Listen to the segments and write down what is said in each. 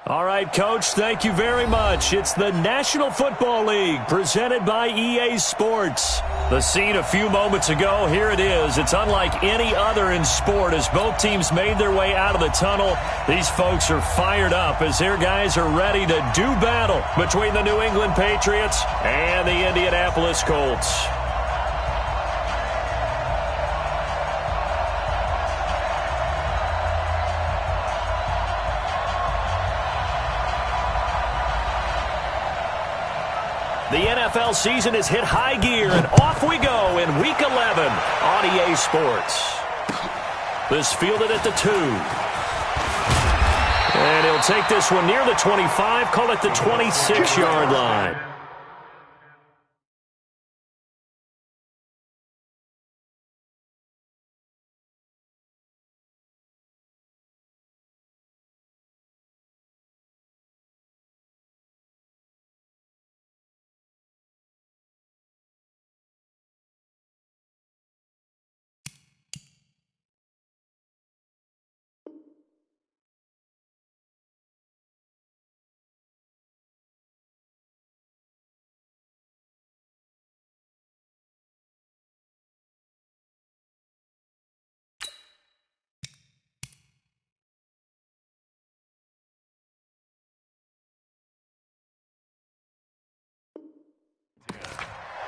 All right, Coach, thank you very much. It's the National Football League presented by EA Sports. The scene a few moments ago, here it is. It's unlike any other in sport as both teams made their way out of the tunnel. These folks are fired up as their guys are ready to do battle between the New England Patriots and the Indianapolis Colts. The NFL season has hit high gear, and off we go in Week 11 on EA Sports. This fielded at the 2. And he'll take this one near the 25, call it the 26-yard line.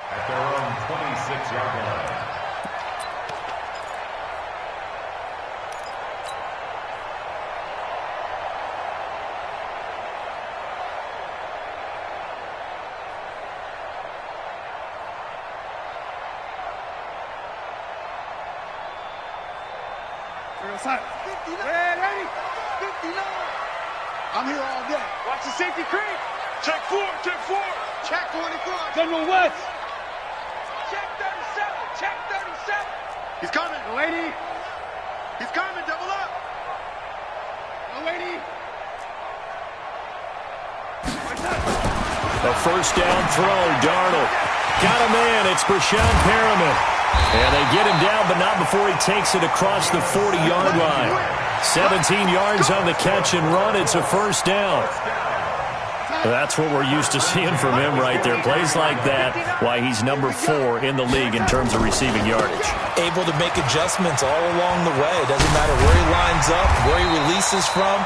At their own 26-yard line. Ready? 59. I'm here all day. Watch the safety creep. Check 4, check 4. Check 24. General West. Check 37, check 37. He's coming. No lady. He's coming, double up. No lady. A first down throw, Darnold. Got a man, it's Brashad Perriman. And they get him down, but not before he takes it across the 40-yard line. 17 yards on the catch and run. It's a first down. That's what we're used to seeing from him right there. Plays like that, why he's number 4 in the league in terms of receiving yardage. Able to make adjustments all along the way. Doesn't matter where he lines up, where he releases from.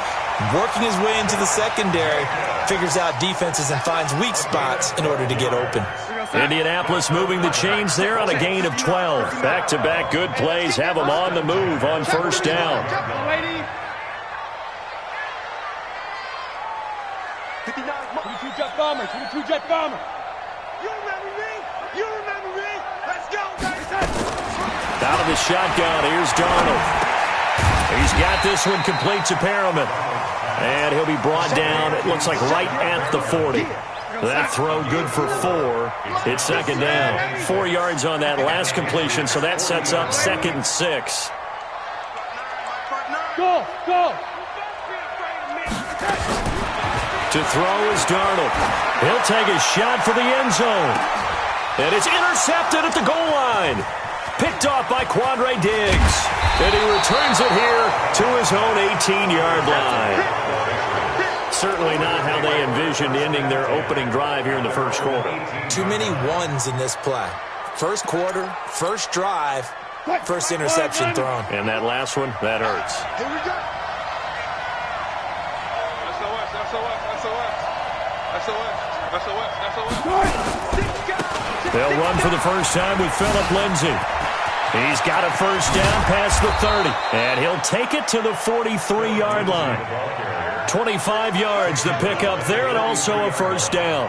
Working his way into the secondary, figures out defenses and finds weak spots in order to get open. Indianapolis moving the chains there on a gain of 12. Back-to-back good plays have them on the move on first down. 22 jet bomber, 22 jet bomber. You remember me? You remember me? Let's go, guys. Out of the shotgun, here's Darnold. He's got this one complete to Perriman. And he'll be brought down, it looks like right at the 40. That throw good for 4. It's second down. 4 yards on that last completion, so that sets up 2nd and 6. Go, go. To throw is Darnold. He'll take a shot for the end zone. And it's intercepted at the goal line. Picked off by Quandre Diggs. And he returns it here to his own 18-yard line. Certainly not how they envisioned ending their opening drive here in the first quarter. Too many ones in this play. First quarter, first drive, first interception thrown. And that last one, that hurts. Here we go. They'll run for the first time with Phillip Lindsay. He's got a first down past the 30. And he'll take it to the 43-yard line. 25 yards the pickup there, and also a first down.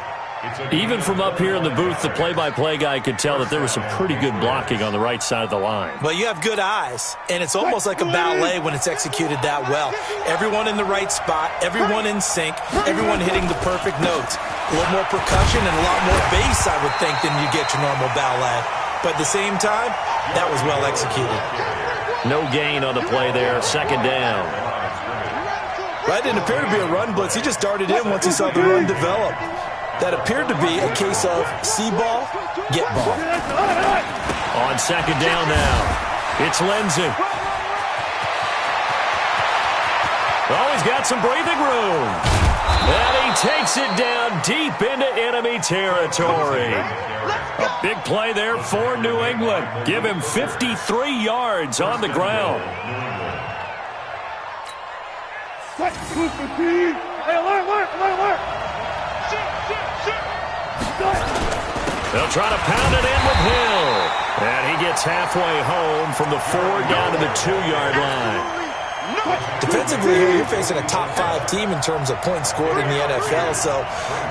Even from up here in the booth, the play-by-play guy could tell that there was some pretty good blocking on the right side of the line. Well, you have good eyes, and it's almost like a ballet when it's executed that well. Everyone in the right spot, everyone in sync, everyone hitting the perfect notes. A little more percussion and a lot more bass, I would think, than you get your normal ballet. But at the same time, that was well executed. No gain on the play there, second down. That didn't appear to be a run blitz. He just darted in once he saw the run develop. That appeared to be a case of see ball, get ball. On second down now, it's Lindsay. Oh, he's got some breathing room. And he takes it down deep into enemy territory. A big play there for New England. Give him 53 yards on the ground. They'll try to pound it in with Hill. And he gets halfway home from the 4 down to the 2-yard line. Defensively here, you're facing a top 5 team in terms of points scored in the NFL. So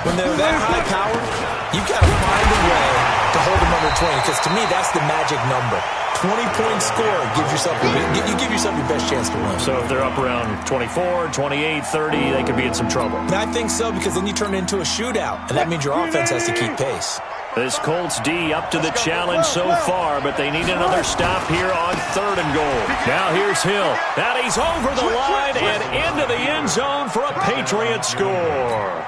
when they're that high powered, you've got to find a way to hold them under 20. Because to me, that's the magic number. 20-point score gives yourself you give yourself your best chance to win. So if they're up around 24, 28, 30, they could be in some trouble. I think so, because then you turn it into a shootout, and that means your offense has to keep pace. This Colts D up to the challenge so far, but they need another stop here on 3rd and goal. Now here's Hill. And he's over the line and into the end zone for a Patriot score.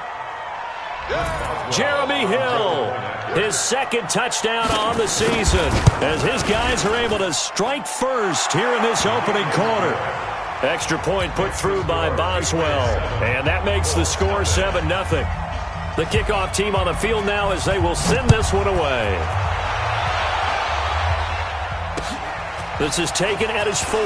Jeremy Hill, his 2nd touchdown on the season, as his guys are able to strike first here in this opening quarter. Extra point put through by Boswell, and that makes the score 7-0. The kickoff team on the field now as they will send this one away. This is taken at his 4.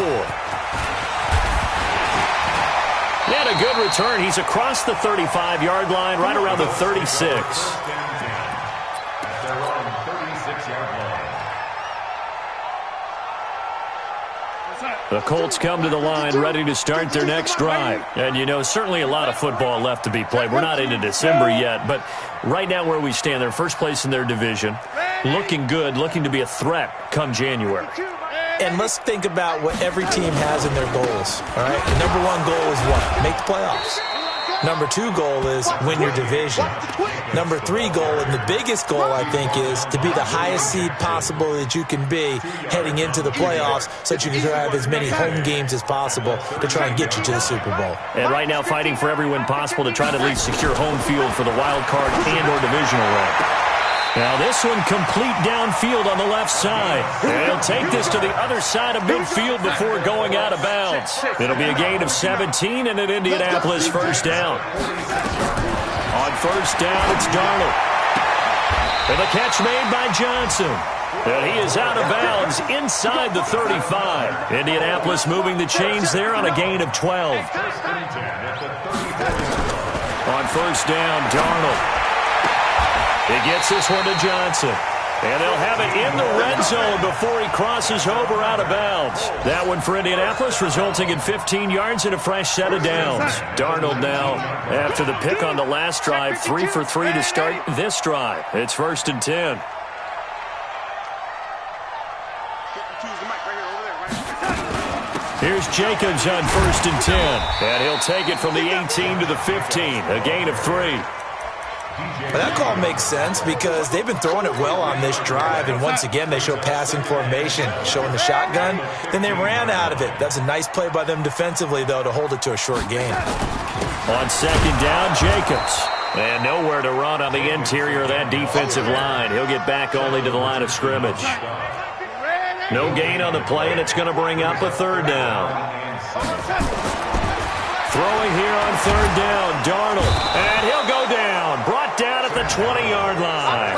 And a good return. He's across the 35-yard line, right around the 36. The Colts come to the line ready to start their next drive. And, you know, certainly a lot of football left to be played. We're not into December yet, but right now where we stand, they're first place in their division. Looking good, looking to be a threat come January. And let's think about what every team has in their goals, all right? The number 1 goal is what? Make the playoffs. Number 2 goal is win your division. Number 3 goal, and the biggest goal, I think, is to be the highest seed possible that you can be heading into the playoffs so that you can have as many home games as possible to try and get you to the Super Bowl. And right now fighting for every win possible to try to at least secure home field for the wild card and or divisional round. Now this one complete downfield on the left side. And he'll take this to the other side of midfield before going out of bounds. It'll be a gain of 17 and an Indianapolis first down. On first down, it's Darnold. And the catch made by Johnson. And he is out of bounds inside the 35. Indianapolis moving the chains there on a gain of 12. On first down, Darnold. He gets this one to Johnson. And they'll have it in the red zone before he crosses over out of bounds. That one for Indianapolis, resulting in 15 yards and a fresh set of downs. Darnold now, after the pick on the last drive, 3 for 3 to start this drive. It's 1st and 10. Here's Jacobs on 1st and 10. And he'll take it from the 18 to the 15, a gain of 3. Well, that call makes sense because they've been throwing it well on this drive, and once again they show passing formation, showing the shotgun. Then they ran out of it. That's a nice play by them defensively, though, to hold it to a short gain. On 2nd down, Jacobs. And nowhere to run on the interior of that defensive line. He'll get back only to the line of scrimmage. No gain on the play, and it's going to bring up a 3rd down. Throwing here on 3rd down, Darnold. And he'll go down. Brought down at the 20-yard line.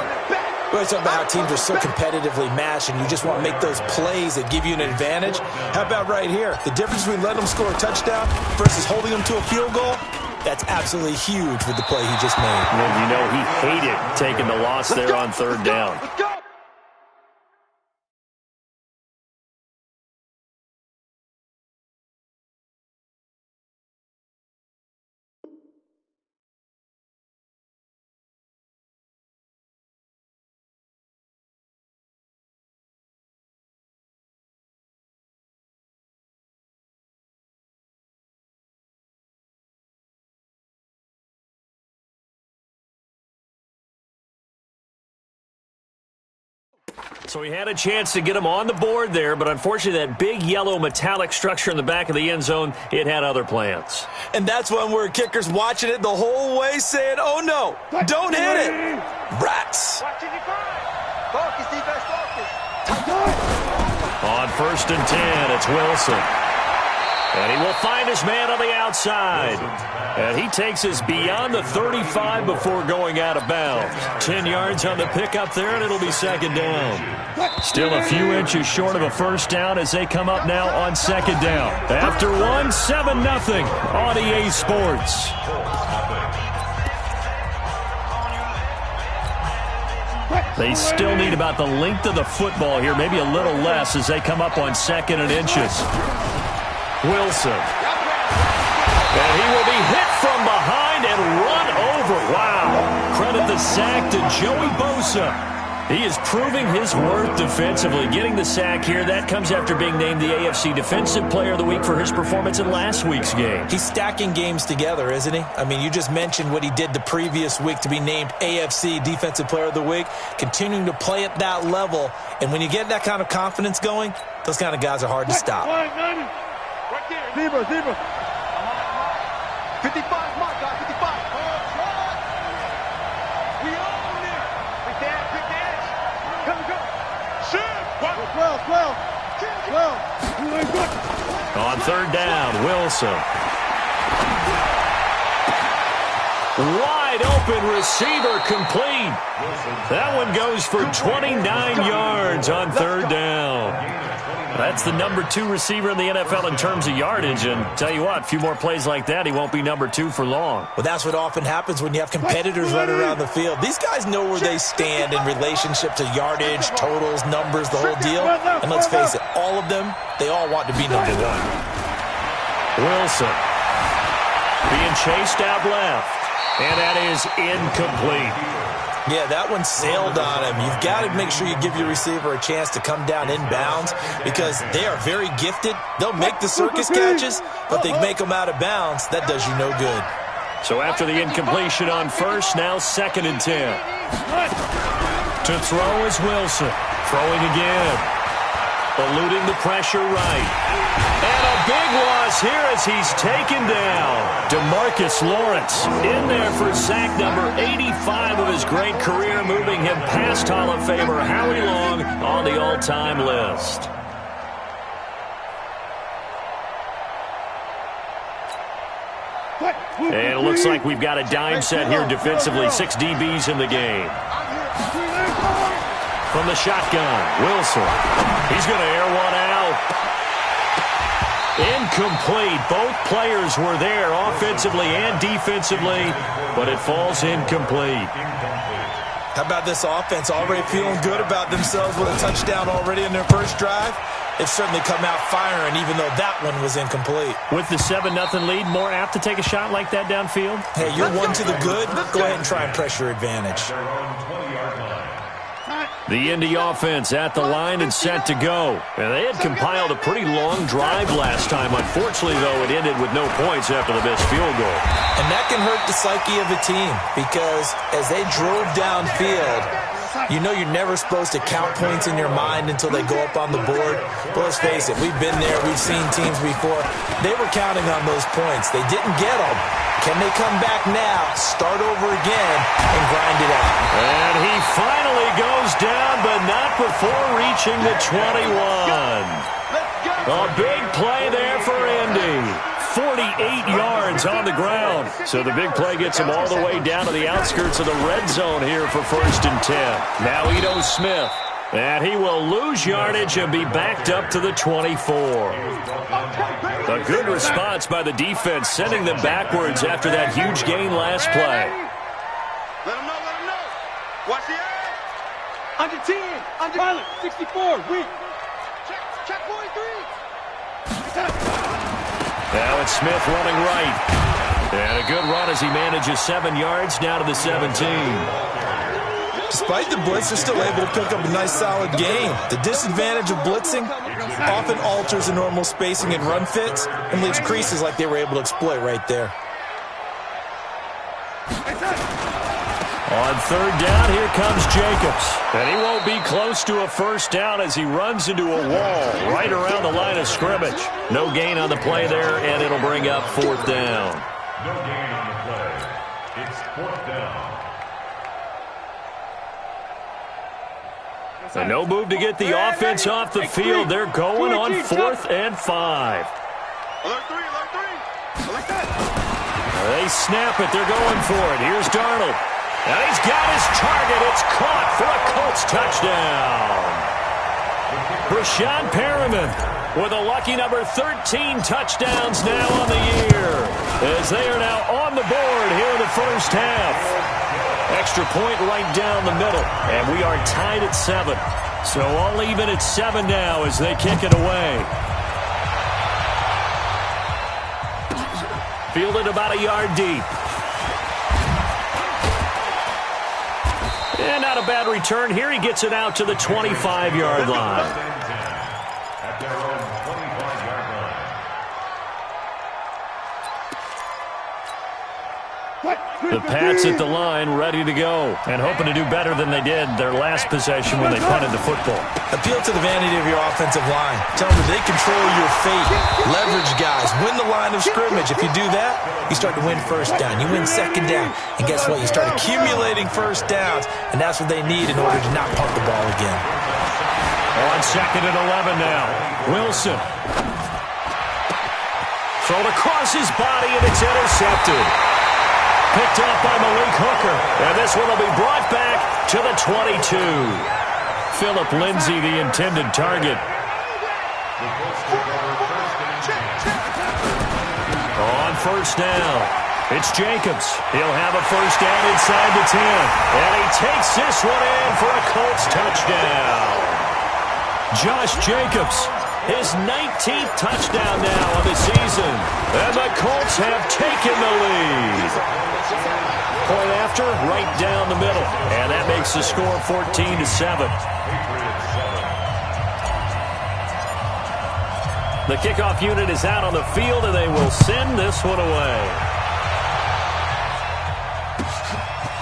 We always talk about how teams are so competitively matched and you just want to make those plays that give you an advantage. How about right here? The difference between letting them score a touchdown versus holding them to a field goal, that's absolutely huge with the play he just made. And you know he hated taking the loss there on 3rd down. So he had a chance to get him on the board there, but unfortunately that big yellow metallic structure in the back of the end zone, it had other plans. And that's when we're kickers watching it the whole way saying, oh no, don't hit it. Rats. On 1st and 10, it's Wilson. And he will find his man on the outside. And he takes us beyond the 35 before going out of bounds. 10 yards on the pickup there, and it'll be second down. Still a few inches short of a first down as they come up now on second down. After 7-0 on EA Sports. They still need about the length of the football here, maybe a little less as they come up on 2nd and inches. Wilson. And he will be hit from behind and run over. Wow. Credit the sack to Joey Bosa. He is proving his worth defensively. Getting the sack here, that comes after being named the AFC Defensive Player of the Week for his performance in last week's game. He's stacking games together, isn't he? I mean, you just mentioned what he did the previous week to be named AFC Defensive Player of the Week. Continuing to play at that level. And when you get that kind of confidence going, those kind of guys are hard to stop. Right there. Zebra. 55, mark, guys, 55. We own it. Quick dash. Come. Shoot. 12. On 3rd down, Wilson. Wide open receiver complete. That one goes for 29 yards on 3rd down. That's the number 2 receiver in the NFL in terms of yardage. And tell you what, a few more plays like that, he won't be number 2 for long. Well, that's what often happens when you have competitors running around the field. These guys know where they stand in relationship to yardage, totals, numbers, the whole deal. And let's face it, all of them, they all want to be number 1. Wilson being chased out left. And that is incomplete. Yeah, that one sailed on him. You've got to make sure you give your receiver a chance to come down inbounds because they are very gifted. They'll make the circus catches, but they make them out of bounds. That does you no good. So after the incompletion on first, now 2nd and 10. To throw is Wilson. Throwing again. Eluding the pressure right. And a big loss here as he's taken down. DeMarcus Lawrence in there for sack number 85 of his great career, moving him past Hall of Famer Howie Long on the all-time list. And it looks like we've got a dime set here defensively. 6 DBs in the game. From the shotgun, Wilson. He's going to air one out. Incomplete. Both players were there offensively and defensively, but it falls incomplete. How about this offense already feeling good about themselves with a touchdown already in their first drive? They've certainly come out firing, even though that one was incomplete. With the 7-0 lead, more apt to take a shot like that downfield? Hey, you're one to the good. Go ahead and try and press your advantage. The Indy offense at the line and set to go. And they had compiled a pretty long drive last time. Unfortunately, though, it ended with no points after the missed field goal. And that can hurt the psyche of a team because as they drove downfield, you know you're never supposed to count points in your mind until they go up on the board. But let's face it, we've been there. We've seen teams before. They were counting on those points. They didn't get them. Can they come back now, start over again, and grind it out? And he finally goes down, but not before reaching the 21. A big play there for Indy. 48 yards on the ground. So the big play gets him all the way down to the outskirts of the red zone here for 1st and 10. Now Ito Smith. And he will lose yardage and be backed up to the 24. A good response by the defense, sending them backwards after that huge gain last play. Let him know. Watch the eye. Under 10. Under pilot. 64. Weak. Check 43. Now it's Smith running right. And a good run as he manages 7 yards down to the 17. Despite the blitz, they're still able to pick up a nice, solid gain. The disadvantage of blitzing often alters the normal spacing and run fits and leaves creases like they were able to exploit right there. On 3rd down, here comes Jacobs. And he won't be close to a first down as he runs into a wall right around the line of scrimmage. No gain on the play there, and it'll bring up 4th down. No gain on the play. It's 4th down. So no move to get the offense off the field. They're going on 4th and 5. Alert three, alert three. I like that. They snap it. They're going for it. Here's Darnold. And he's got his target. It's caught for a Colts touchdown. Brashad Perriman with a lucky number 13 touchdowns now on the year, as they are now on the board here in the first half. Extra point right down the middle, and we are tied at 7. So all even at 7 now as they kick it away. Fielded about a yard deep. And not a bad return here. He gets it out to the 25-yard line. At their own 25-yard line. The Pats at the line, ready to go, and hoping to do better than they did their last possession when they punted the football. Appeal to the vanity of your offensive line. Tell them that they control your fate. Leverage guys. Win the line of scrimmage. If you do that, you start to win first down. You win second down. And guess what? You start accumulating first downs, and that's what they need in order to not punt the ball again. On second and 11 now. Wilson. Thrown across his body, and it's intercepted. Picked off by Malik Hooker. And this one will be brought back to the 22. Philip Lindsay, the intended target. On first down, it's Jacobs. He'll have a first down inside the 10. And he takes this one in for a Colts touchdown. Josh Jacobs, his 19th touchdown now of the season. And the Colts have taken the lead. Point after, right down the middle. And that makes the score 14-7. The kickoff unit is out on the field, and they will send this one away.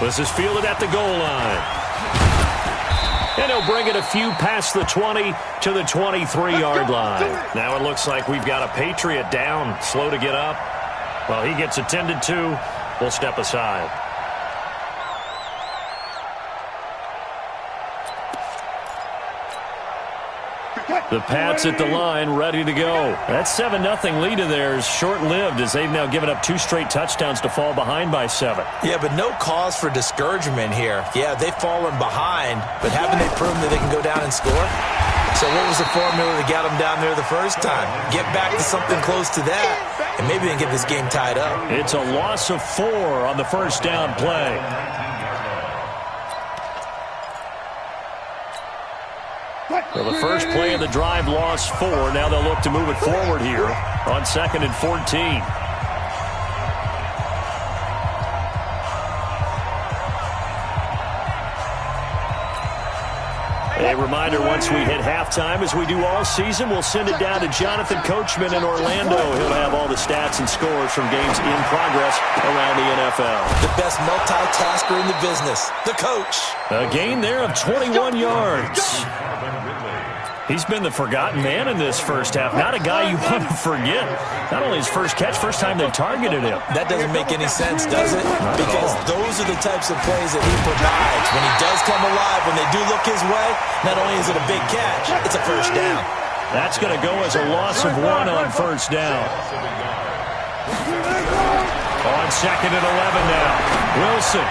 This is fielded at the goal line. And he'll bring it a few past the 20 to the 23-yard line. Now it looks like we've got a Patriot down, slow to get up. Well, he gets attended to. We'll step aside. The Pats at the line, ready to go. That 7-0 lead of theirs short-lived, as they've now given up 2 straight touchdowns to fall behind by 7. Yeah, but no cause for discouragement here. Yeah, they've fallen behind, but haven't they proven that they can go down and score? So what was the formula that got them down there the first time? Get back to something close to that, and maybe they can get this game tied up. It's a loss of 4 on the first down play. Well, the first play of the drive lost 4. Now they'll look to move it forward here on 2nd and 14. A reminder, once we hit halftime, as we do all season, we'll send it down to Jonathan Coachman in Orlando. He'll have all the stats and scores from games in progress around the NFL. The best multitasker in the business, the coach. A gain there of 21 yards. He's been the forgotten man in this first half. Not a guy you want to forget. Not only his first catch, first time they targeted him. That doesn't make any sense, does it? Because those are the types of plays that he provides. When he does come alive, when they do look his way, not only is it a big catch, it's a first down. That's going to go as a loss of 1 on first down. On 2nd and 11 now. Wilson.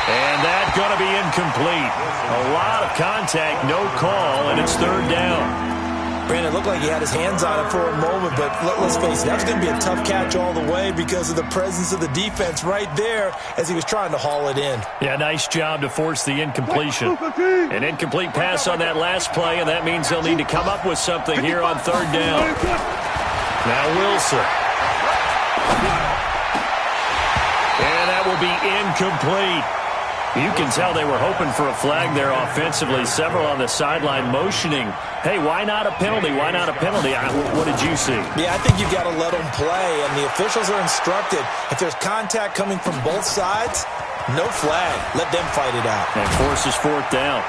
And that's going to be incomplete. A lot of contact, no call, and it's 3rd down. Brandon, it looked like he had his hands on it for a moment, but let's face it, that was going to be a tough catch all the way because of the presence of the defense right there as he was trying to haul it in. Yeah, nice job to force the incompletion. An incomplete pass on that last play, and that means they'll need to come up with something here on 3rd down. Now Wilson. And that will be incomplete. You can tell they were hoping for a flag there offensively. Several on the sideline motioning, hey, why not a penalty? Why not a penalty? What did you see? Yeah, I think you've got to let them play, and the officials are instructed. If there's contact coming from both sides, no flag. Let them fight it out. And forces 4th down.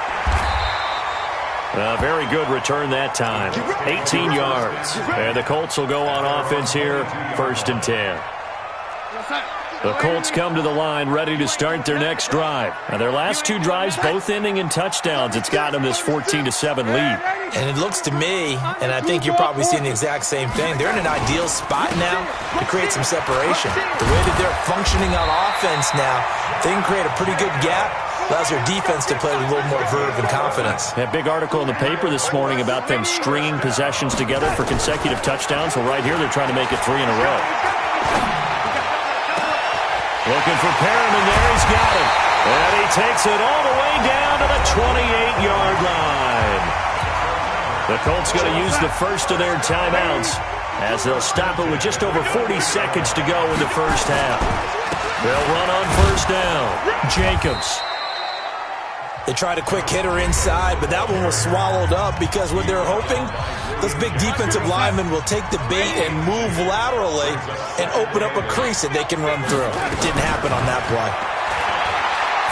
Very good return that time. 18 yards. And the Colts will go on offense here, 1st and 10. The Colts come to the line ready to start their next drive. Now, their last two drives both ending in touchdowns. It's got them this 14-7 lead. And it looks to me, and I think you're probably seeing the exact same thing, they're in an ideal spot now to create some separation. The way that they're functioning on offense now, they can create a pretty good gap. Allows their defense to play with a little more verve and confidence. That big article in the paper this morning about them stringing possessions together for consecutive touchdowns. Well, right here they're trying to make it 3 in a row. Looking for Perriman there. He's got it. And he takes it all the way down to the 28-yard line. The Colts going to use the first of their timeouts as they'll stop it with just over 40 seconds to go in the first half. They'll run on first down. Jacobs. They tried a quick hitter inside, but that one was swallowed up because what they're hoping, those big defensive linemen will take the bait and move laterally and open up a crease that they can run through. It didn't happen on that play.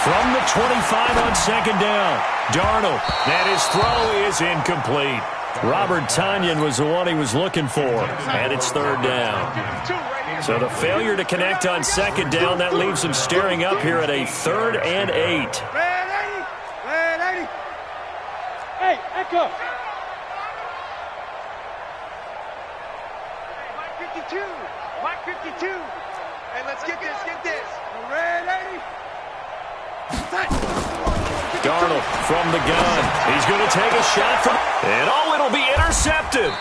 From the 25 on second down, Darnold. And his throw is incomplete. Robert Tonyan was the one he was looking for, and it's third down. So the failure to connect on second down, that leaves him staring up here at a 3rd and 8. Hey, Echo. 52. Mike 52. Hey, let's get this. Ready? Darnold from the gun. He's going to take a shot from... And it'll be intercepted.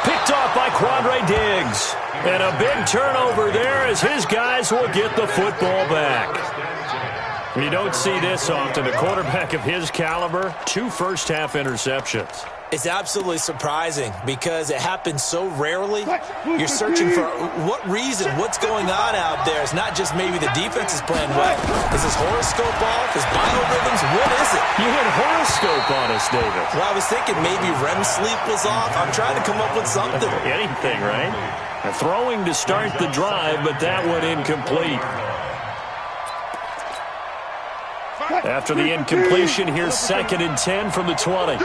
Picked off by Quandre Diggs. And a big turnover there as his guys will get the football back. You don't see this often. A quarterback of his caliber, 2 first-half interceptions. It's absolutely surprising because it happens so rarely. You're searching for what reason, what's going on out there. It's not just maybe the defense is playing well. Is his horoscope off? His biorhythms? What is it? You had horoscope on us, David. Well, I was thinking maybe REM sleep was off. I'm trying to come up with something. Anything, right? Throwing to start the drive, but that one incomplete. After the incompletion, here's 2nd and 10 from the 20.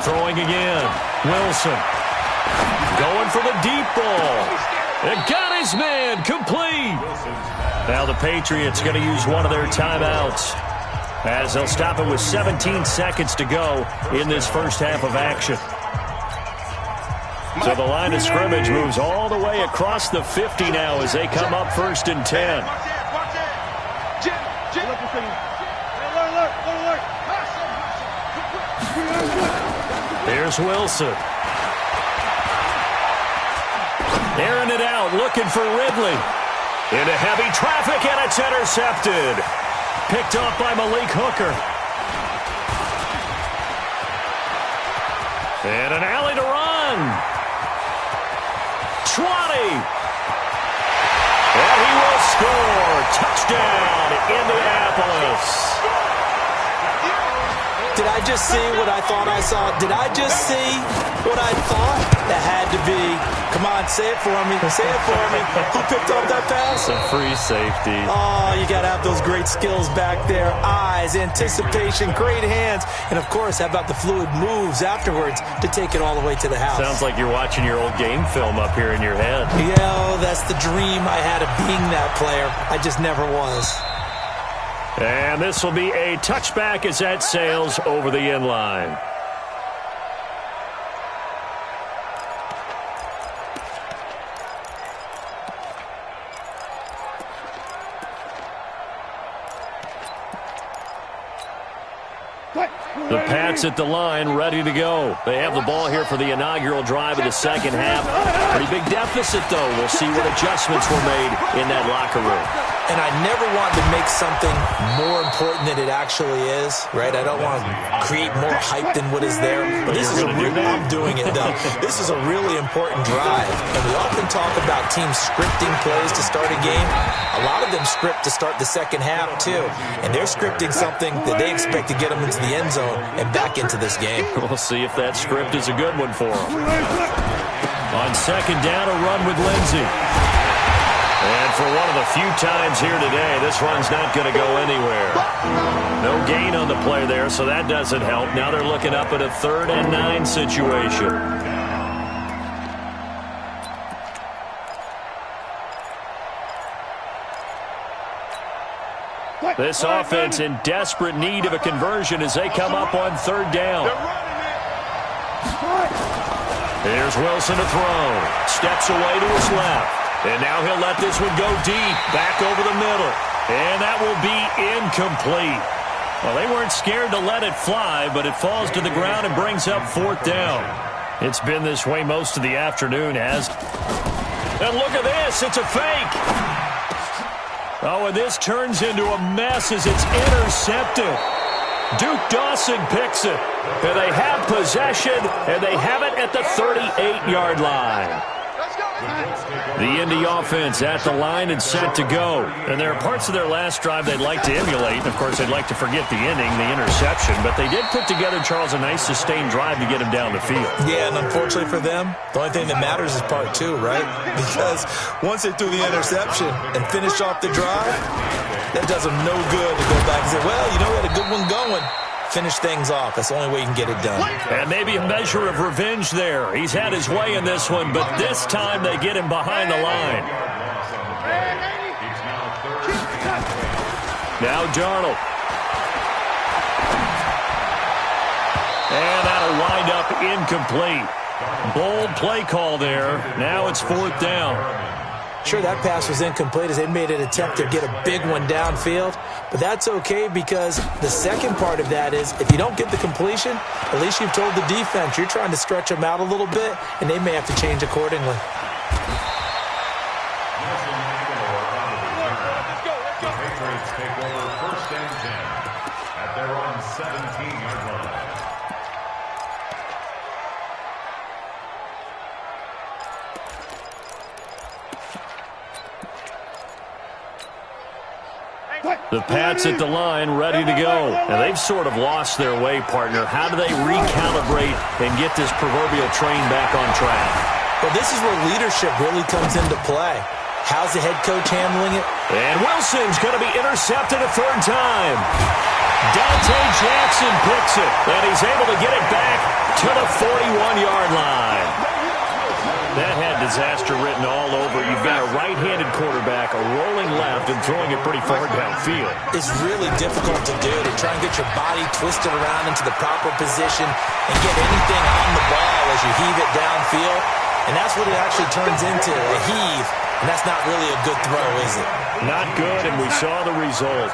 Throwing again. Wilson. Going for the deep ball. It got his man. Complete. Now the Patriots going to use one of their timeouts as they'll stop it with 17 seconds to go in this first half of action. So the line of scrimmage moves all the way across the 50 now as they come up 1st and 10. Here's Wilson. Airing it out, looking for Ridley. Into heavy traffic, and it's intercepted. Picked off by Malik Hooker. And an alley to run. 20. And he will score. Touchdown, Indianapolis. Did I just see what I thought I saw? Did I just see what I thought? That had to be. Come on, say it for me. Say it for me. Who picked up that pass? A free safety. Oh, you got to have those great skills back there. Eyes, anticipation, great hands. And, of course, how about the fluid moves afterwards to take it all the way to the house? Sounds like you're watching your old game film up here in your head. Yeah, that's the dream I had of being that player. I just never was. And this will be a touchback as that sails over the end line. The Pats at the line, ready to go. They have the ball here for the inaugural drive of the second half. Pretty big deficit, though. We'll see what adjustments were made in that locker room. And I never want to make something more important than it actually is, right? I don't want to create more hype than what is there. But this is I'm doing it, though. This is a really important drive. And we often talk about teams scripting plays to start a game. A lot of them script to start the second half, too. And they're scripting something that they expect to get them into the end zone and back into this game. We'll see if that script is a good one for them. On second down, a run with Lindsey. And for one of the few times here today, this run's not going to go anywhere. No gain on the play there, so that doesn't help. Now they're looking up at a 3rd and 9 situation. This offense in desperate need of a conversion as they come up on third down. Here's Wilson to throw. Steps away to his left. And now he'll let this one go deep, back over the middle. And that will be incomplete. Well, they weren't scared to let it fly, but it falls to the ground and brings up fourth down. It's been this way most of the afternoon, and look at this. It's a fake. Oh, and this turns into a mess as it's intercepted. Duke Dawson picks it. And they have possession, and they have it at the 38-yard line. The Indy offense at the line and set to go. And there are parts of their last drive they'd like to emulate. Of course, they'd like to forget the ending, the interception. But they did put together, Charles, a nice sustained drive to get him down the field. Yeah, and unfortunately for them, the only thing that matters is part two, right? Because once they threw the interception and finished off the drive, that does them no good to go back and say, well, you know, we had a good one going. Finish things off. That's the only way you can get it done. And maybe a measure of revenge there. He's had his way in this one, but this time they get him behind the line. Now Darnold. And that'll wind up incomplete. Bold play call there. Now it's fourth down. Sure, that pass was incomplete as they made an attempt to get a big one downfield. But that's okay because the second part of that is if you don't get the completion, at least you've told the defense you're trying to stretch them out a little bit, and they may have to change accordingly. The Patriots take over first and 10 at their own 17-yard line. The Pats at the line, ready to go. And they've sort of lost their way, partner. How do they recalibrate and get this proverbial train back on track? Well, this is where leadership really comes into play. How's the head coach handling it? And Wilson's going to be intercepted a third time. Dante Jackson picks it, and he's able to get it back to the 41-yard line. That had disaster written all over. You've got a right-handed quarterback, a rolling left, and throwing it pretty far downfield. It's really difficult to do, to try and get your body twisted around into the proper position and get anything on the ball as you heave it downfield. And that's what it actually turns into, a heave. And that's not really a good throw, is it? Not good, and we saw the result.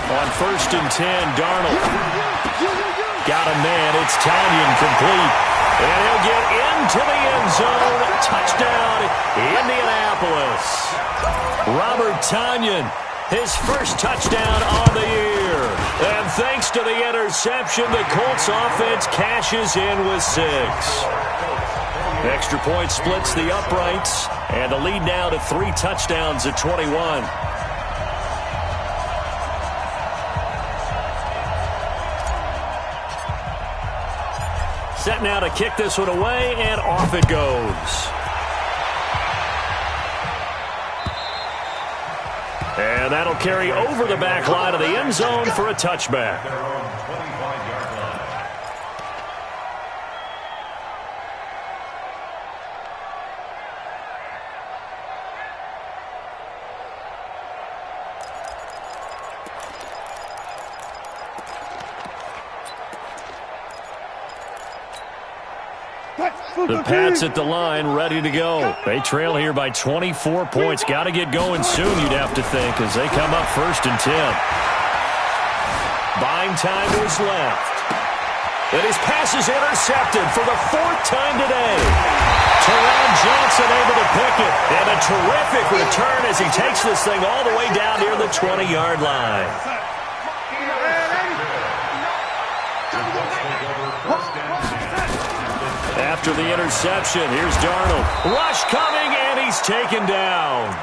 On first and 10, Darnold. Got a man. It's Tanyan complete. And he'll get into the end zone. Touchdown, Indianapolis. Robert Tanyan, his first touchdown on the year. And thanks to the interception, the Colts offense cashes in with 6. Extra point splits the uprights. And the lead now to 3 touchdowns at 21. Set now to kick this one away, and off it goes. And that'll carry over the back line of the end zone for a touchback. The Pats at the line, ready to go. They trail here by 24 points. Got to get going soon, you'd have to think, as they come up first and 10. Buying time to his left. And his pass is intercepted for the 4th time today. Teron Johnson able to pick it. And a terrific return as he takes this thing all the way down near the 20-yard line. After the interception, here's Darnold. Rush coming, and he's taken down.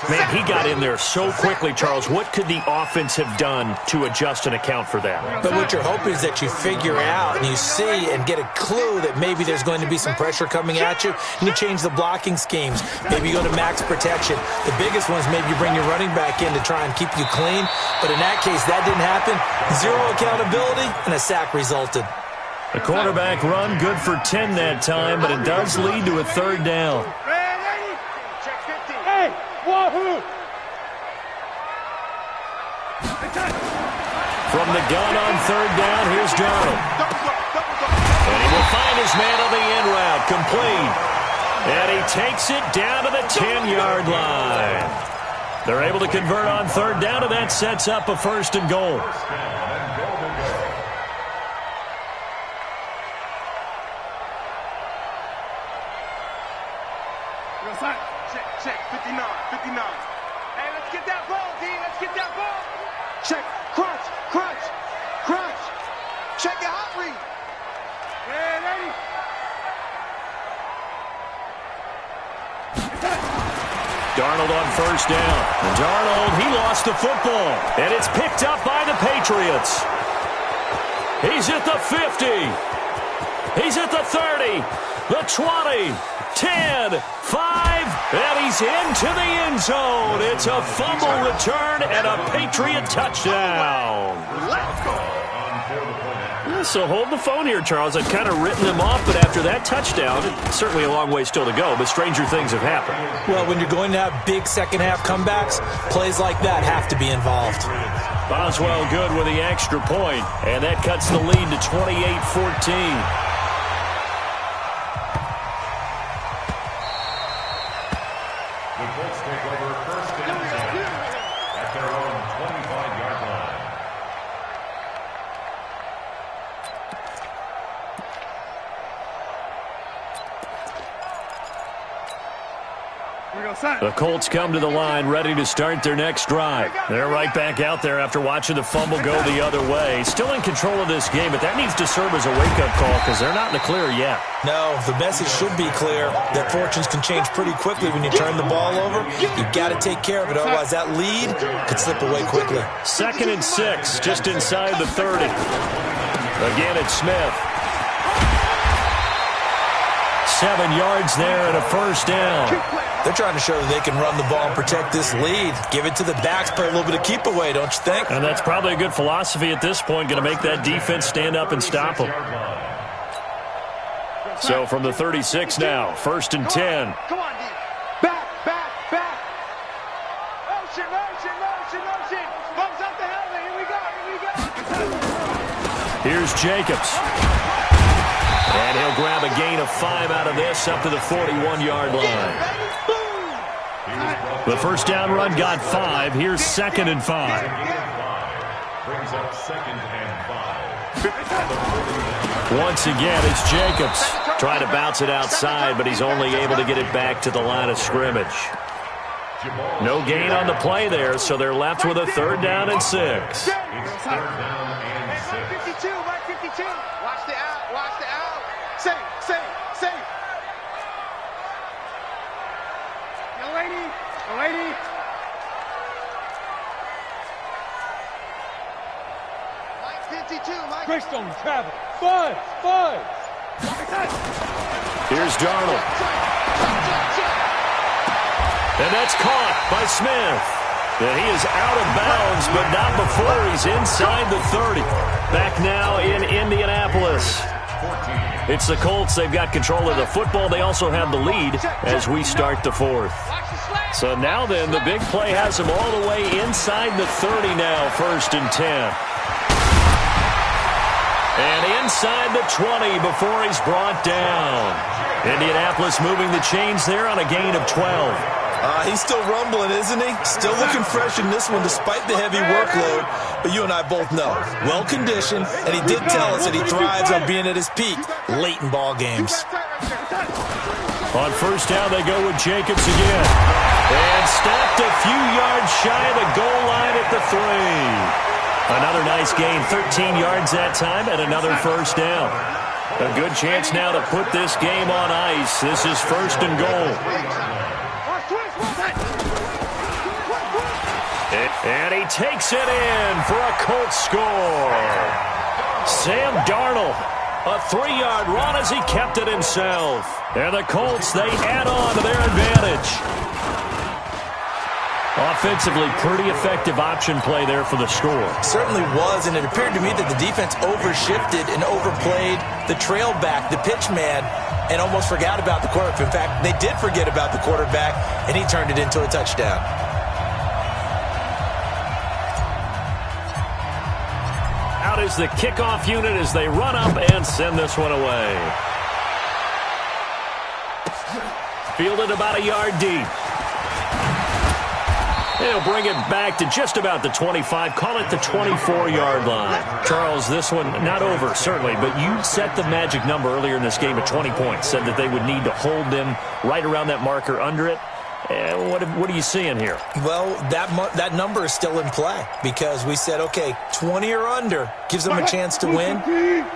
Man, he got in there so quickly, Charles. What could the offense have done to adjust and account for that? But what you're hoping is that you figure out and you see and get a clue that maybe there's going to be some pressure coming at you, and you change the blocking schemes. Maybe you go to max protection. The biggest one is maybe you bring your running back in to try and keep you clean. But in that case, that didn't happen. 0 accountability, and a sack resulted. The quarterback run good for 10 that time, but it does lead to a third down. Check 50. Hey, wahoo! From the gun on third down, here's Darnold. And he will find his man on the in route, complete. And he takes it down to the 10-yard line. They're able to convert on third down, and that sets up a first and goal. Check, 59. Hey, let's get that ball, D. Let's get that ball. Check, crunch. Check your hot read. Ready. Darnold on first down. Darnold, he lost the football. And it's picked up by the Patriots. He's at the 50. He's at the 30. The 20. 10, 5, and he's into the end zone. It's a fumble return and a Patriot touchdown. So hold the phone here, Charles. I've kind of written him off, but after that touchdown, it's certainly a long way still to go, but stranger things have happened. Well, when you're going to have big second-half comebacks, plays like that have to be involved. Boswell good with the extra point, and that cuts the lead to 28-14. The Colts come to the line, ready to start their next drive. They're right back out there after watching the fumble go the other way. Still in control of this game, but that needs to serve as a wake-up call because they're not in the clear yet. No, the message should be clear that fortunes can change pretty quickly when you turn the ball over. You've got to take care of it, otherwise that lead could slip away quickly. 2nd and 6, just inside the 30. Again, it's Smith. 7 yards there and a first down. They're trying to show that they can run the ball and protect this lead. Give it to the backs, play a little bit of keep away, don't you think? And that's probably a good philosophy at this point, going to make that defense stand up and stop them. So from the 36 now, 1st and 10. Come on, D. Back. Motion. Bumps up the helmet. Here we go. Here's Jacobs. And he'll grab a gain of 5 out of this up to the 41-yard line. The first down run got 5. Here's 2nd and 5. Brings up 2nd and 5. Once again, it's Jacobs. Trying to bounce it outside, but he's only able to get it back to the line of scrimmage. No gain on the play there, so they're left with a 3rd down and 6. It's 3rd down and 6. Mike 52. Watch the out. Safe. Yo, lady. Mike 52, Mike. Greystone travel. 5. Here's Darnold. And that's caught by Smith. And he is out of bounds, but not before he's inside the 30. Back now in Indianapolis. It's the Colts. They've got control of the football. They also have the lead as we start the 4th. So now then, the big play has them all the way inside the 30 now, 1st and 10. And inside the 20 before he's brought down. Indianapolis moving the chains there on a gain of 12. He's still rumbling, isn't he? Still looking fresh in this one despite the heavy workload. But you and I both know, well-conditioned, and he did tell us that he thrives on being at his peak late in ball games. On first down, they go with Jacobs again. And stopped a few yards shy of the goal line at the 3. Another nice gain, 13 yards that time, and another first down. A good chance now to put this game on ice. This is 1st and goal. And he takes it in for a Colts score. Sam Darnold, a 3-yard run as he kept it himself. And the Colts, they add on to their advantage. Offensively, pretty effective option play there for the score. Certainly was, and it appeared to me that the defense overshifted and overplayed the trail back, the pitch man, and almost forgot about the quarterback. In fact, they did forget about the quarterback, and he turned it into a touchdown. Out is the kickoff unit as they run up and send this one away. Fielded about a yard deep. He'll bring it back to just about the 25. Call it the 24-yard line. Charles, this one not over, certainly, but you set the magic number earlier in this game at 20 points. Said that they would need to hold them right around that marker under it. What are you seeing here? Well, that number is still in play because we said, okay, 20 or under gives them a chance to win.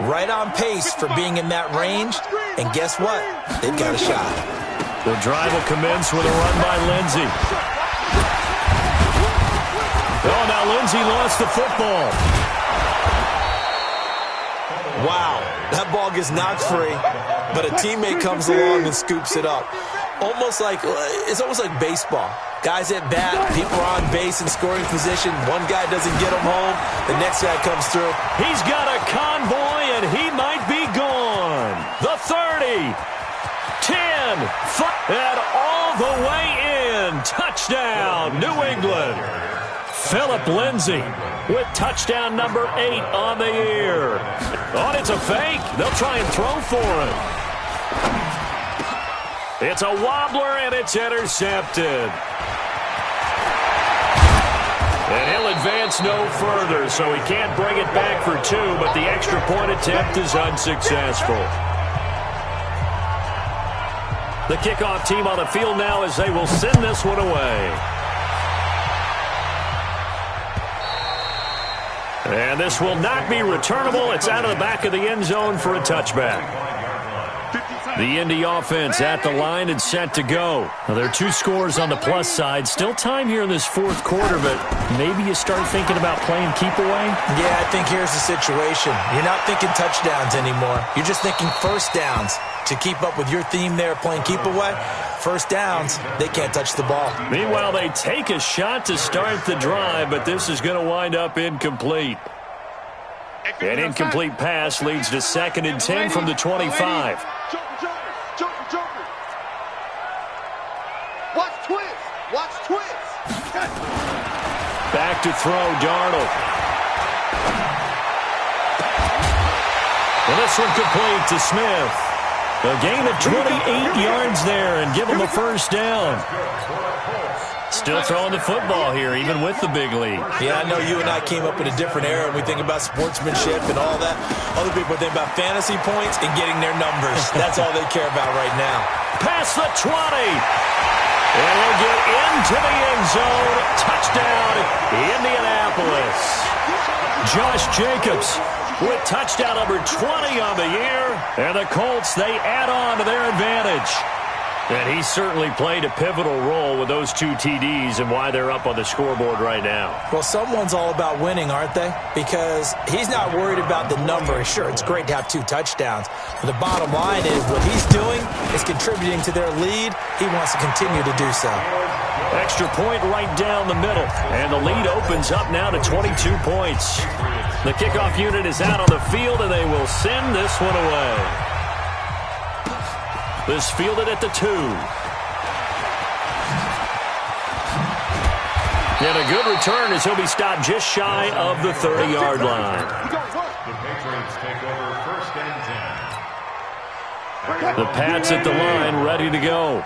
Right on pace for being in that range. And guess what? They've got a shot. The drive will commence with a run by Lindsey. Oh, now Lindsey lost the football. Wow, that ball gets knocked free, but a teammate comes along and scoops it up. It's almost like baseball. Guys at bat, people are on base in scoring position. One guy doesn't get them home, the next guy comes through. He's got a convoy, and he might be gone. The 30, 10, 5, and all the way in. Touchdown, New England. Philip Lindsey with touchdown number 8 on the year. Oh, it's a fake. They'll try and throw for it. It's a wobbler, and it's intercepted. And he'll advance no further, so he can't bring it back for 2, but the extra point attempt is unsuccessful. The kickoff team on the field now as they will send this one away. And this will not be returnable. It's out of the back of the end zone for a touchback. The Indy offense at the line and set to go. Now, there are 2 scores on the plus side. Still time here in this fourth quarter, but maybe you start thinking about playing keep away? Yeah, I think here's the situation. You're not thinking touchdowns anymore. You're just thinking first downs. To keep up with your theme there, playing keep away, first downs, they can't touch the ball. Meanwhile, they take a shot to start the drive, but this is going to wind up incomplete. An incomplete pass leads to 2nd and 10 from the 25. Watch twist. Watch twist. Back to throw, Darnold. And this one complete to Smith. A gain of 28 yards there and give him a first down. Still throwing the football here, even with the big lead. Yeah, I know you and I came up in a different era, and we think about sportsmanship and all that. Other people think about fantasy points and getting their numbers. That's all they care about right now. Past the 20. And he'll get into the end zone. Touchdown, Indianapolis. Josh Jacobs with touchdown number 20 on the year. And the Colts, they add on to their advantage. And he certainly played a pivotal role with those 2 TDs and why they're up on the scoreboard right now. Well, someone's all about winning, aren't they? Because he's not worried about the number. Sure, it's great to have 2 touchdowns. But the bottom line is what he's doing is contributing to their lead. He wants to continue to do so. Extra point right down the middle. And the lead opens up now to 22 points. The kickoff unit is out on the field, and they will send this one away. This fielded at the 2. And a good return as he'll be stopped just shy of the 30-yard line. The Patriots take over 1st and 10. The Pats at the line, ready to go.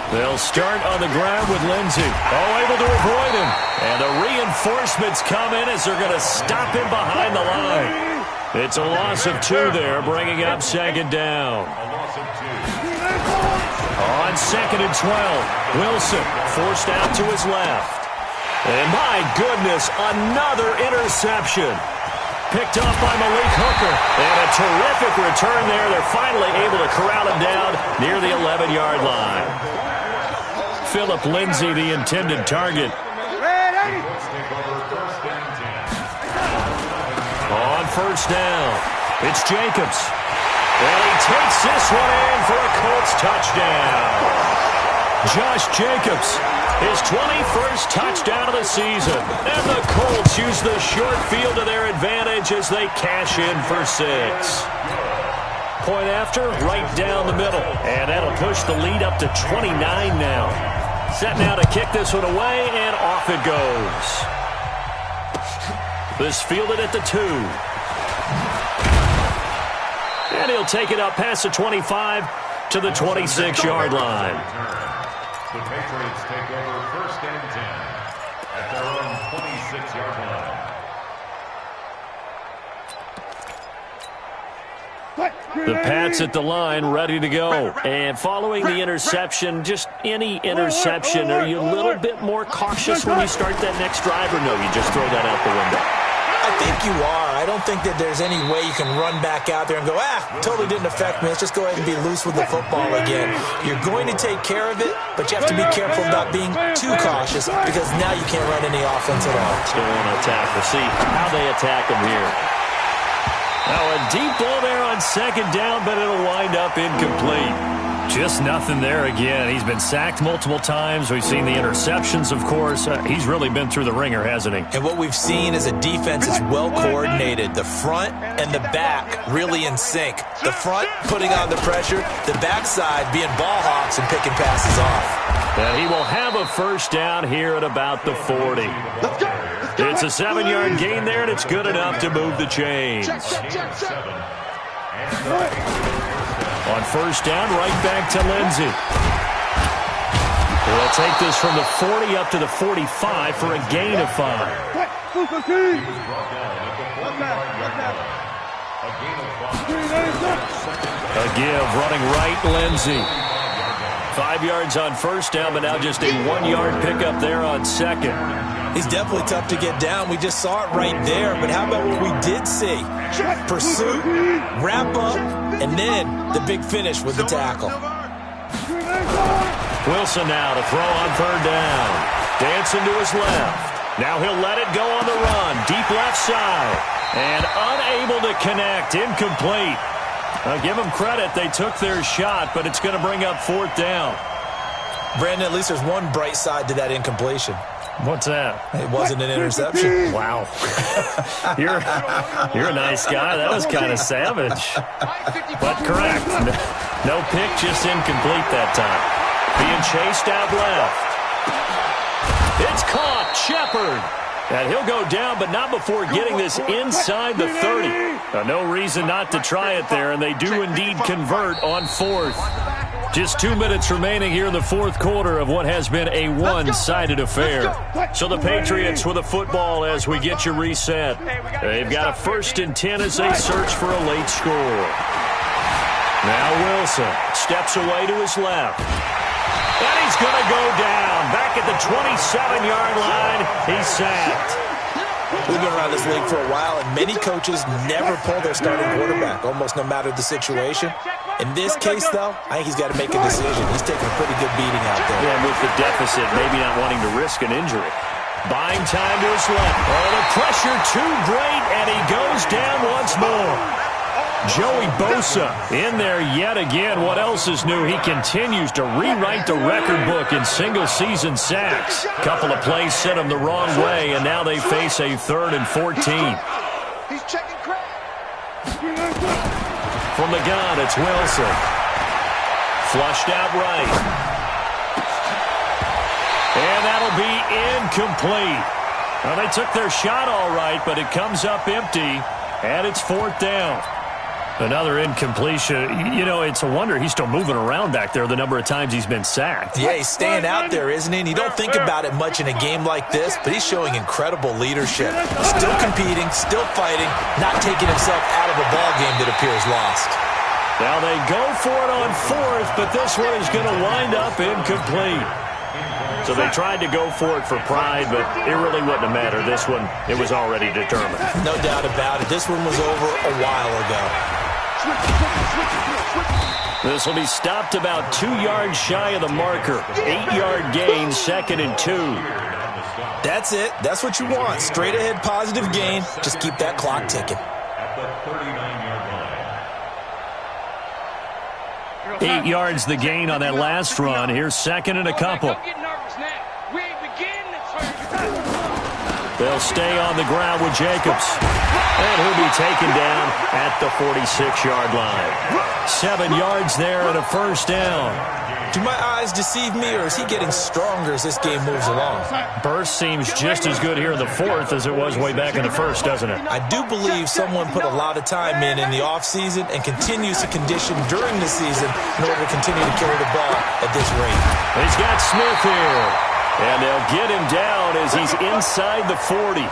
They'll start on the ground with Lindsey. Oh, able to avoid him. And the reinforcements come in as they're going to stop him behind the line. It's a loss of 2 there, bringing up 2nd down. On 2nd and 12, Wilson forced out to his left. And my goodness, another interception. Picked off by Malik Hooker. And a terrific return there. They're finally able to corral him down near the 11-yard line. Philip Lindsey, the intended target. On 1st down, it's Jacobs. And he takes this one in for a Colts touchdown. Josh Jacobs, his 21st touchdown of the season. And the Colts use the short field to their advantage as they cash in for 6. Point after, right down the middle. And that'll push the lead up to 29 now. Set now to kick this one away, and off it goes. This fielded at the 2. And he'll take it up past the 25 to the 26-yard line. The Patriots take over 1st and 10 at their own 26-yard line. The Pats at the line, ready to go. And following the interception, just any interception, are you a little bit more cautious when you start that next drive, or no, you just throw that out the window? I think you are. I don't think that there's any way you can run back out there and go, totally didn't affect me. Let's just go ahead and be loose with the football again. You're going to take care of it, but you have to be careful about being too cautious because now you can't run any offense at all. Still on attack. We'll see how they attack him here. Now a deep ball there on 2nd down, but it'll wind up incomplete. Just nothing there again. He's been sacked multiple times. We've seen the interceptions, of course. He's really been through the ringer, hasn't he? And what we've seen is a defense that's well coordinated. The front and the back really in sync. The front putting on the pressure, the backside being ball hawks and picking passes off. And he will have a 1st down here at about the 40. It's a 7-yard gain there, and it's good enough to move the chains. On 1st down, right back to Lindsey. They'll take this from the 40 up to the 45 for a gain of 5. A give, running right, Lindsey. 5 yards on 1st down, but now just a 1-yard pickup there on 2nd. He's definitely tough to get down. We just saw it right there. But how about what we did see? Pursuit, wrap up, and then the big finish with the tackle. Wilson now to throw on 3rd down. Dancing to his left. Now he'll let it go on the run. Deep left side. And unable to connect. Incomplete. I'll give them credit. They took their shot, but it's going to bring up 4th down. Brandon, at least there's one bright side to that incompletion. What's that? It wasn't an interception. Wow. You're a nice guy. That was kind of savage. But correct. No pick, just incomplete that time. Being chased out left. It's caught. Shepard. And he'll go down, but not before getting this inside the 30. No reason not to try it there, and they do indeed convert on 4th. Just 2 minutes remaining here in the 4th quarter of what has been a one-sided affair. So the Patriots with a football as we get you reset. They've got a 1st and 10 as they search for a late score. Now Wilson steps away to his left. And he's going to go down. Back at the 27-yard line, he's sacked. We've been around this league for a while, and many coaches never pull their starting quarterback, almost no matter the situation. In this case, though, I think he's got to make a decision. He's taking a pretty good beating out there. Yeah, with the deficit, maybe not wanting to risk an injury. Buying time to his left. Oh, the pressure too great, and he goes down once more. Joey Bosa in there yet again. What else is new? He continues to rewrite the record book in single-season sacks. Couple of plays sent him the wrong way, and now they face a 3rd and 14. He's checking crap. From the gun, it's Wilson. Flushed out right. And that'll be incomplete. Well, they took their shot all right, but it comes up empty, and it's 4th down. Another incompletion. You know, it's a wonder he's still moving around back there the number of times he's been sacked. Yeah, he's staying out there, isn't he? And you don't think about it much in a game like this, but he's showing incredible leadership. Still competing, still fighting, not taking himself out of a ball game that appears lost. Now they go for it on 4th, but this one is going to wind up incomplete. So they tried to go for it for pride, but it really wouldn't have mattered. This one, it was already determined. No doubt about it. This one was over a while ago. This will be stopped about 2 yards shy of the marker. 8-yard gain, 2nd and 2. That's it. That's what you want. Straight ahead positive gain. Just keep that clock ticking. At the 39-yard line. 8 yards the gain on that last run. Here's second and a couple. Don't get nervous now. We ain't beginning to turn. They'll stay on the ground with Jacobs. And he'll be taken down at the 46-yard line. 7 yards there and a first down. Do my eyes deceive me, or is he getting stronger as this game moves along? Burst seems just as good here in the fourth as it was way back in the first, doesn't it? I do believe someone put a lot of time in the offseason and continues to condition during the season in order to continue to carry the ball at this rate. He's got Smith here. And they'll get him down as he's inside the 40.